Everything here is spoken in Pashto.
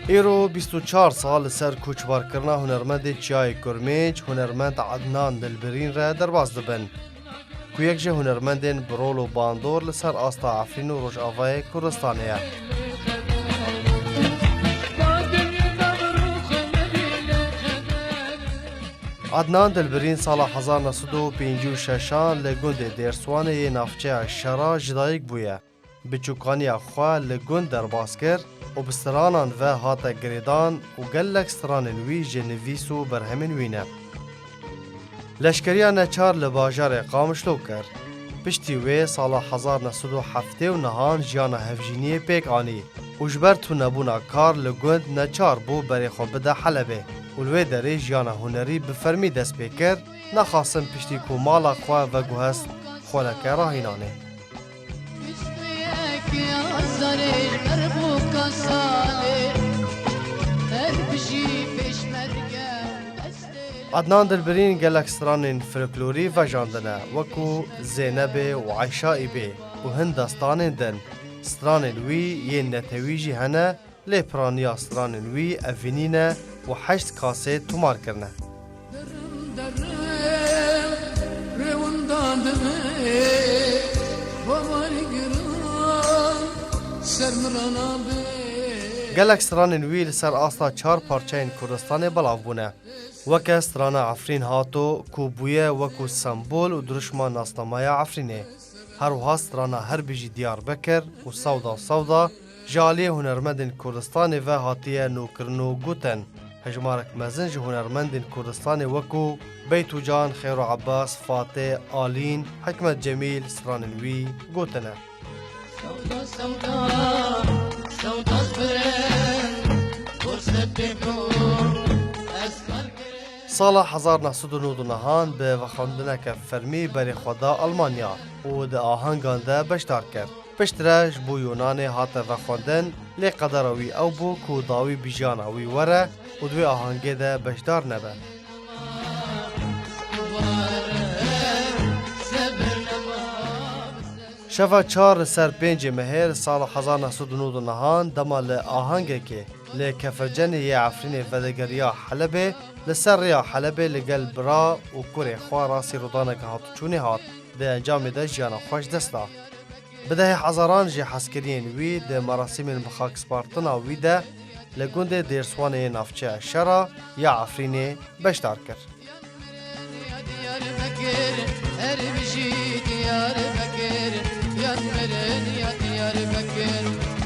ایرو 24 سال سر کوچبارکرنا هنرمند چیای کرمیج هنرمند عدنان دلبرین را درباز دبن. کو یک جه هنرمندین برول و باندور لسر آستا عفرین و روش آوای کردستانیه. عدنان دلبرین سال 1956 لگند دیرسوانه نافچه شرا جدایک بویه. بچوکانی خواه لگند درباز کرد و بسترانان و هاتا گریدان و گلک سترانن وی جنویس و برهمن وینه. لشکریان چار لباجار قامشلو کرد. پشتی وی سال 1907 و نهان جیانا هفجینی پیک آنی. و جبر تو نبونا کار لگند نچار بو بری خوب بده حلبه. ولوی داری جیانا هنری بفرمی دست بکر نخواستم پشتی کو مالا خواه و گوهست خولکه راهینانه. عدنان دلبرین گلک سترانین فلکلوری و جاندنه وکو زینب و عیشائی بی و هندستانین دن سترانین وی یه نتویجی هنه لی پرانیا سترانین وی افینینه و 8 کاسه تومار کرنه. گلک سترانین وی لسر آستا 4 پارچین کردستان بلاو بونه. وکه سترانه عفرین هاتو کوبویه وکو سمبول و درشمان ناسنامای عفرینه. هر وها سترانه هر بیجی دیار بکر و سودا جالی هنرمندین کردستان و هاتیه نوکرنو گوتن. هجمارک مزنج هنرمندین کردستان وکو بیتو جان خیر و عباس فاتح آلین حکمت جمیل سترانوی گوتنه. سال 1999 به وخاندنه که فرمی بری خدا آلمانیا و ده آهنگان ده بشتار کرد. پشترش بو یونان هات وخاندن لی قدروی او بو کوداوی بیجانوی وره و دوی آهنگه ده بشدار نبه. شفا 4 سر 5 مهر سال 1999 دمال آهنگه که لی کفرجن یه عفرین ودگریا حلبه لسر ریا حلبه لگل برا و کوری خواه راسی رودانه که هاتو چونی هات ده انجام ده جیانا خوش دستا. بده هزاران جی حسکرین وی ده مراسم بخاک سپارتنا وی ده لگونده دیرسوانه نافچه شرا یا عفرینه بشتار کرد. Her bir şey diyar bekir, yan veren ya diyar bekir.